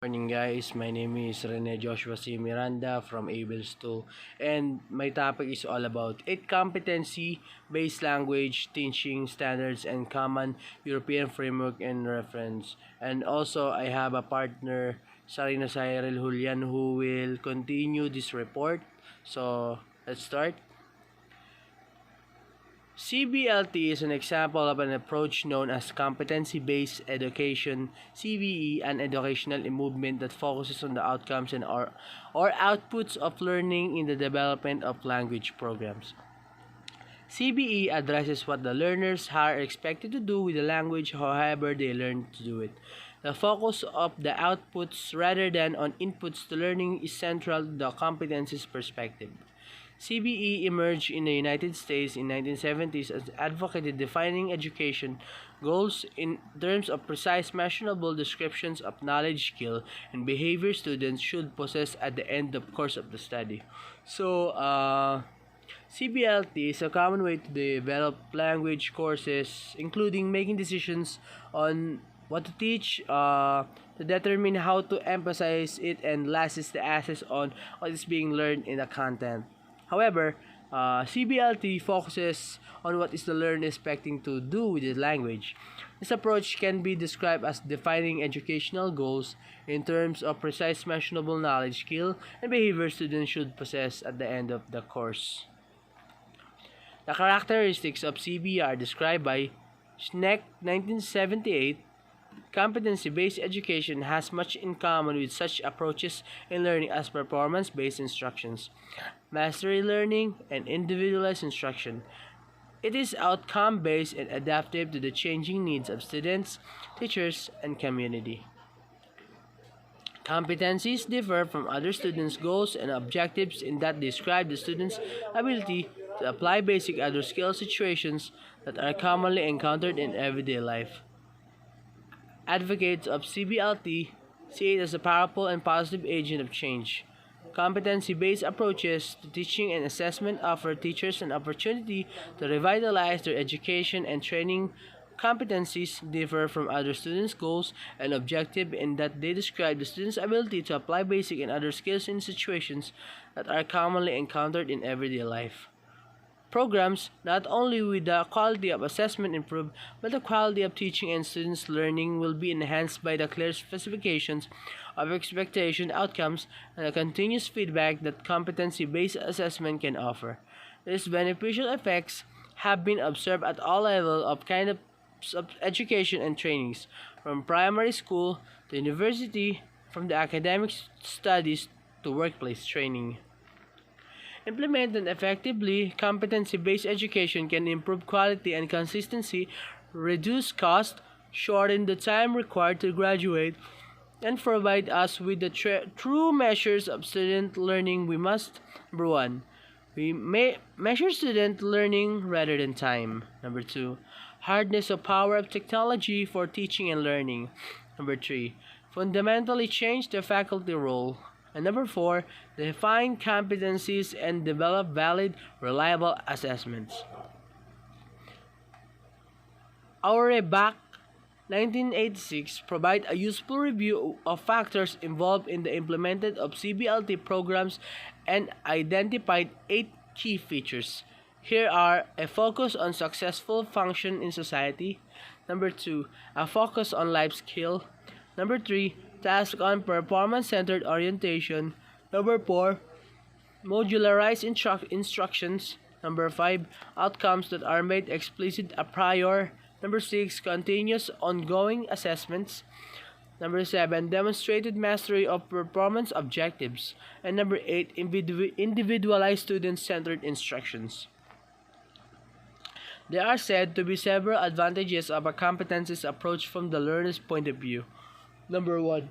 Morning guys, my name is Rene Joshua C. Miranda from Abels 2, and my topic is all about 8 competency based language teaching standards and common European framework and reference. And also I have a partner, Sarina Cyril Julian, who will continue this report. So let's start. CBLT is an example of an approach known as competency-based education, CBE, an educational movement that focuses on the outcomes or outputs of learning in the development of language programs. CBE addresses what the learners are expected to do with the language however they learn to do it. The focus of the outputs rather than on inputs to learning is central to the competencies perspective. CBE emerged in the United States in 1970s as advocated defining education goals in terms of precise measurable descriptions of knowledge, skill, and behavior students should possess at the end of course of the study. CBLT is a common way to develop language courses, including making decisions on what to teach, to determine how to emphasize it, and lastly, the access on what is being learned in the content. However, CBLT focuses on what is the learner expecting to do with the language. This approach can be described as defining educational goals in terms of precise measurable knowledge, skill, and behavior students should possess at the end of the course. The characteristics of CB are described by Schneck 1978. Competency-based education has much in common with such approaches in learning as performance-based instructions, mastery learning, and individualized instruction. It is outcome-based and adaptive to the changing needs of students, teachers, and community. Competencies differ from other students' goals and objectives in that they describe the student's ability to apply basic other skill situations that are commonly encountered in everyday life. Advocates of CBLT see it as a powerful and positive agent of change. Competency-based approaches to teaching and assessment offer teachers an opportunity to revitalize their education and training. Competencies differ from other students' goals and objectives in that they describe the student's ability to apply basic and other skills in situations that are commonly encountered in everyday life. Programs not only with the quality of assessment improve, but the quality of teaching and students' learning will be enhanced by the clear specifications of expectation outcomes and the continuous feedback that competency-based assessment can offer. These beneficial effects have been observed at all levels of education and trainings, from primary school to university, from the academic studies to workplace training. Implemented effectively, competency-based education can improve quality and consistency, reduce cost, shorten the time required to graduate, and provide us with the true measures of student learning. We must, number one, we may measure student learning rather than time. Number two, hardness of power of technology for teaching and learning. Number three, fundamentally change the faculty role. And number four, define competencies and develop valid, reliable assessments. Auerbach 1986 provide a useful review of factors involved in the implementation of CBLT programs and identified 8 key features. Here are a focus on successful function in society. Number 2, a focus on life skill. Number 3, task on performance-centered orientation. Number 4, modularized instructions. Number 5, outcomes that are made explicit a prior. Number 6, continuous ongoing assessments. Number 7, demonstrated mastery of performance objectives. And number 8, individualized student-centered instructions. There are said to be several advantages of a competencies approach from the learner's point of view. Number 1,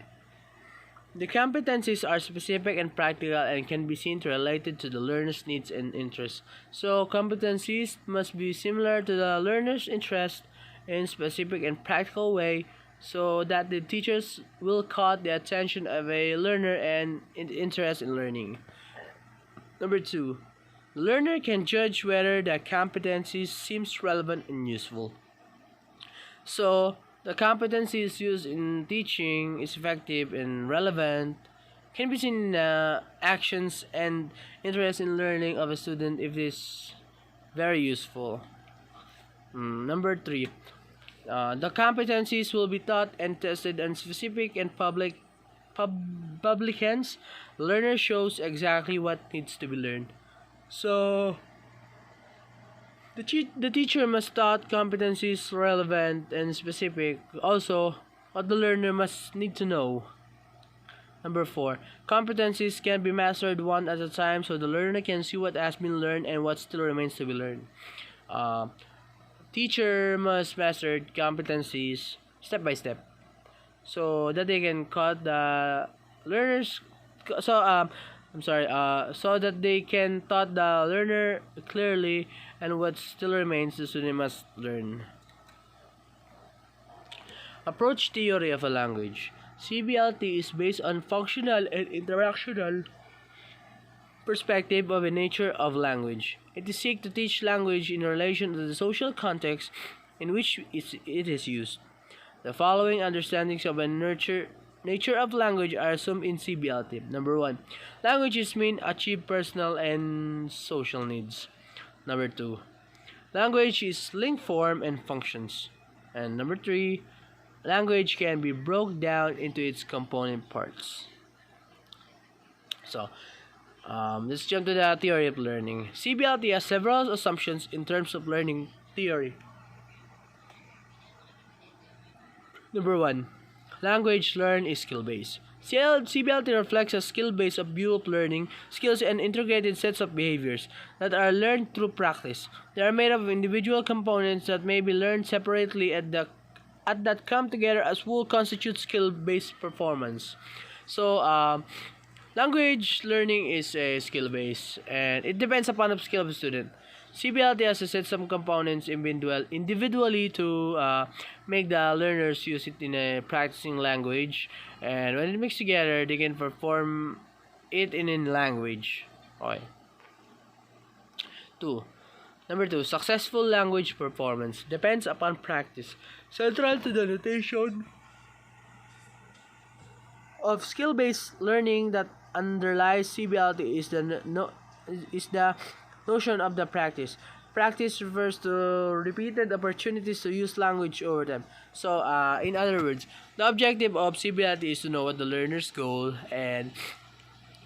the competencies are specific and practical and can be seen to related to the learner's needs and interests. So competencies must be similar to the learner's interest in specific and practical way so that the teachers will caught the attention of a learner and interest in learning. Number 2, the learner can judge whether the competencies seems relevant and useful. So The competency is used in teaching, is effective and relevant, can be seen in actions and interest in learning of a student if it is very useful. Number three, the competencies will be taught and tested on specific and publicans. The learner shows exactly what needs to be learned. So the teacher must taught competencies relevant and specific. Also, what the learner must need to know. Number four, competencies can be mastered one at a time so the learner can see what has been learned and what still remains to be learned. Uh, Teacher must master competencies step by step so that they can cut the learners so I'm sorry so that they can taught the learner clearly and what still remains the student must learn. Approach theory of a language. CBLT is based on functional and interactional perspective of the nature of language. It is seek to teach language in relation to the social context in which it is used. The following understandings of the nature of language are assumed in CBLT. Number one, language is meant to achieve personal and social needs. Number two, language is link form and functions. And number three, language can be broken down into its component parts. So, let's jump to the theory of learning. CBLT has several assumptions in terms of learning theory. Number one, language learned is skill-based. CBLT reflects a skill-based view of learning skills and integrated sets of behaviors that are learned through practice. They are made of individual components that may be learned separately at that come together as will constitute skill-based performance. So, language learning is a skill-based and it depends upon the skill of the student. CBLT has to set some components individually to make the learners use it in a practicing language, and when it mixed together, they can perform it in language. Okay. Number two, successful language performance depends upon practice. Central to the notation of skill-based learning that underlies CBLT is the notion of the practice. Practice refers to repeated opportunities to use language over time. So, in other words, the objective of CBLT is to know what the learner's goal and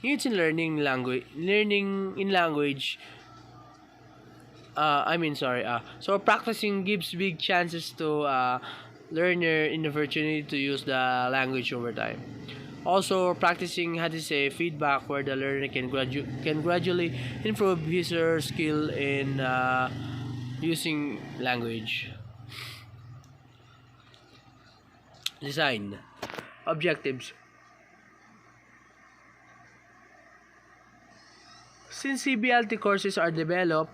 needs in learning in language. So practicing gives big chances to learner in the opportunity to use the language over time. Also, practicing has a feedback where the learner can gradually improve his or her skill in using language. Design objectives. Since CBLT courses are developed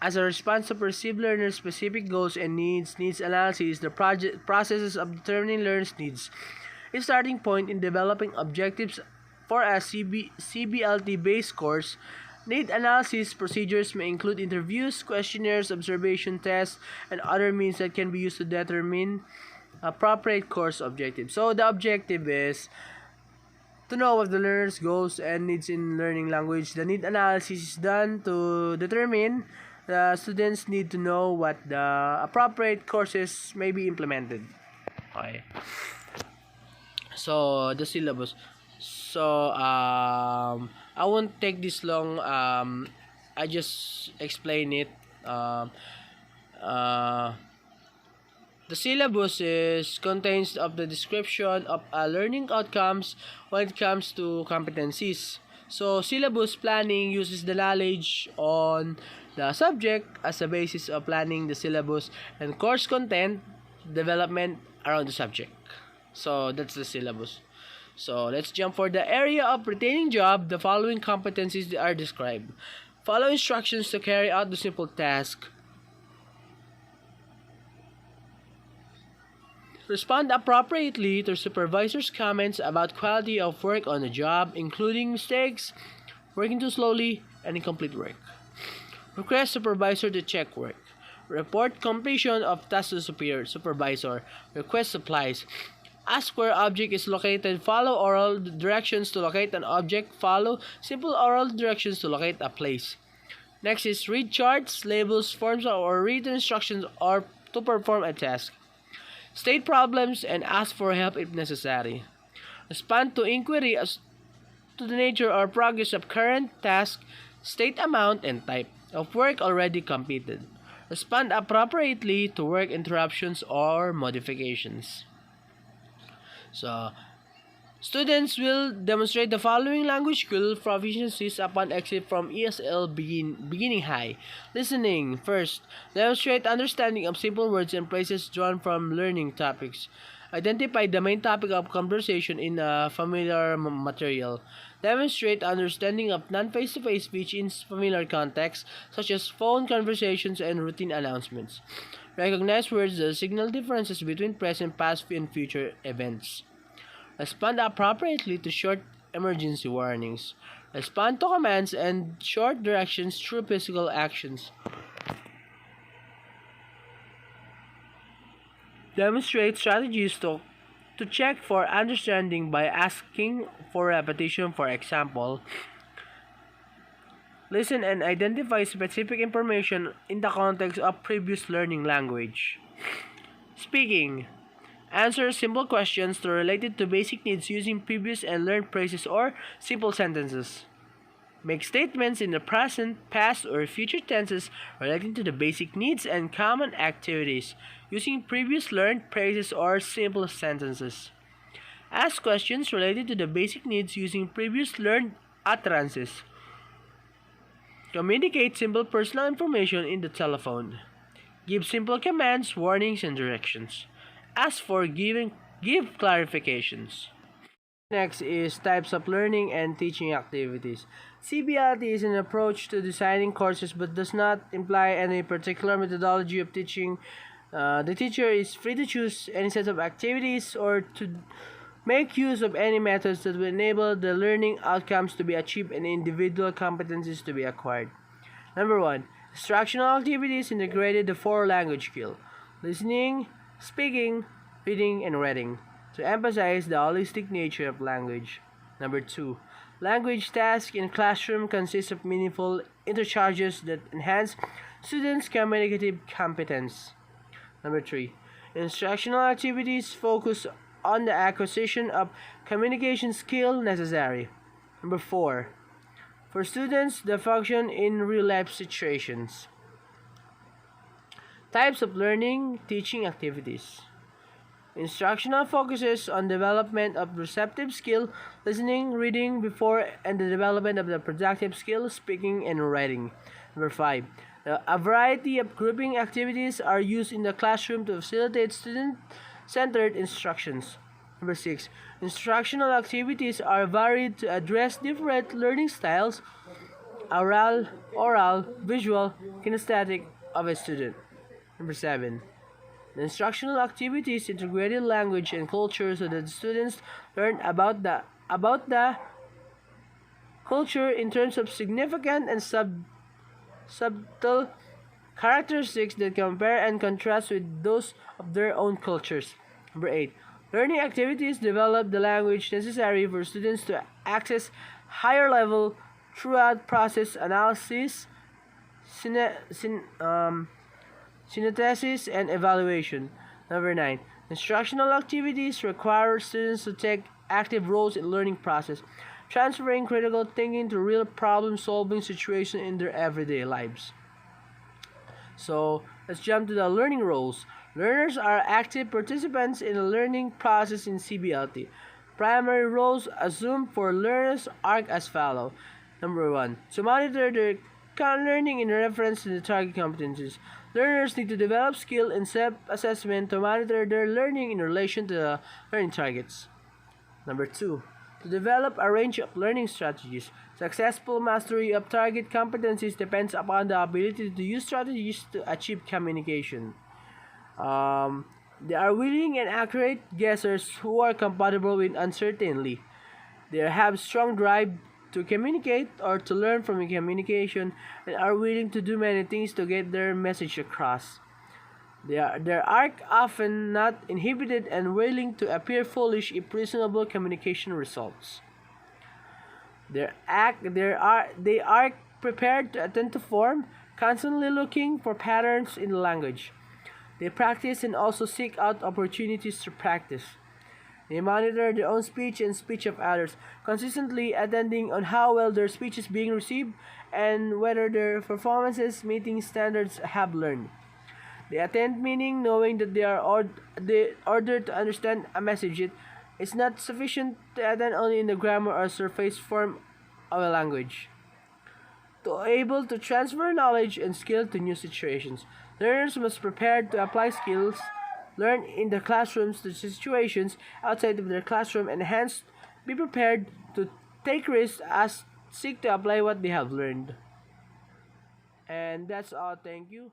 as a response to perceived learner specific goals and needs analysis, the processes of determining learners' needs. A starting point in developing objectives for a CBLT-based course. Need analysis procedures may include interviews, questionnaires, observation tests, and other means that can be used to determine appropriate course objectives. So the objective is to know what the learner's goals and needs in learning language. The need analysis is done to determine the students need to know what the appropriate courses may be implemented. Okay. So the syllabus. So I won't take this long. I just explain it. The syllabus contains of the description of learning outcomes when it comes to competencies. So syllabus planning uses the knowledge on the subject as a basis of planning the syllabus and course content development around the subject. So that's the syllabus. So let's jump for the area of retaining job. The following competencies are described. Follow instructions to carry out the simple task. Respond appropriately to supervisor's comments about quality of work on the job, including mistakes, working too slowly, and incomplete work. Request supervisor to check work. Report completion of task to supervisor. Request supplies. Ask where object is located. Follow oral directions to locate an object. Follow simple oral directions to locate a place. Next is read charts, labels, forms, or read instructions or to perform a task. State problems and ask for help if necessary. Respond to inquiry as to the nature or progress of current task, state amount and type of work already completed. Respond appropriately to work interruptions or modifications. So, students will demonstrate the following language skill proficiencies upon exit from ESL beginning high. Listening. First, demonstrate understanding of simple words and phrases drawn from learning topics. Identify the main topic of conversation in a familiar material. Demonstrate understanding of non-face-to-face speech in familiar contexts, such as phone conversations and routine announcements. Recognize words that signal differences between present, past, and future events. Respond appropriately to short emergency warnings. Respond to commands and short directions through physical actions. Demonstrate strategies to check for understanding by asking for repetition. For example, listen and identify specific information in the context of previous learning language. Speaking. Answer simple questions related to basic needs using previous and learned phrases or simple sentences. Make statements in the present, past, or future tenses relating to the basic needs and common activities using previous learned phrases or simple sentences. Ask questions related to the basic needs using previous learned utterances. Communicate simple personal information in the telephone. Give simple commands, warnings, and directions. Ask for give clarifications. Next is types of learning and teaching activities. CBLT is an approach to designing courses but does not imply any particular methodology of teaching. The teacher is free to choose any set of activities or to make use of any methods that will enable the learning outcomes to be achieved and individual competencies to be acquired. Number 1. Instructional activities integrated the 4 language skills: listening, speaking, reading, and writing, to emphasize the holistic nature of language. Number 2. Language tasks in classroom consist of meaningful interchanges that enhance students' communicative competence. Number 3. Instructional activities focus on the acquisition of communication skill necessary. Number 4. For students, the function in real-life situations. Types of learning, teaching activities. Instructional focuses on development of receptive skill, listening, reading before, and the development of the productive skill, speaking, and writing. Number 5. A variety of grouping activities are used in the classroom to facilitate student-centered instructions. Number 6. Instructional activities are varied to address different learning styles, oral, visual, kinesthetic of a student. Number 7. The instructional activities integrated language and culture so that students learn about the culture in terms of significant and subtle characteristics that compare and contrast with those of their own cultures. Number 8. Learning activities develop the language necessary for students to access higher level throughout process analysis, synthesis, and evaluation. Number 9. Instructional activities require students to take active roles in learning process, transferring critical thinking to real problem-solving situations in their everyday lives. So, let's jump to the learning roles. Learners are active participants in the learning process in CBLT. Primary roles assumed for learners are as follows. Number 1. To monitor their learning in reference to the target competencies. Learners need to develop skill in self-assessment to monitor their learning in relation to the learning targets. Number 2. To develop a range of learning strategies. Successful mastery of target competencies depends upon the ability to use strategies to achieve communication. They are willing and accurate guessers who are compatible with uncertainty. They have strong drive to communicate or to learn from communication and are willing to do many things to get their message across. They are often not inhibited and willing to appear foolish if reasonable communication results. They are prepared to attend to form, constantly looking for patterns in the language. They practice and also seek out opportunities to practice. They monitor their own speech and speech of others, consistently attending on how well their speech is being received and whether their performances meeting standards have learned. They attend meaning knowing that they ordered to understand a message. It's not sufficient to attend only in the grammar or surface form of a language. To able to transfer knowledge and skill to new situations, learners must prepare to apply skills learned in the classrooms to situations outside of their classroom and hence be prepared to take risks as seek to apply what they have learned. And that's all. Thank you.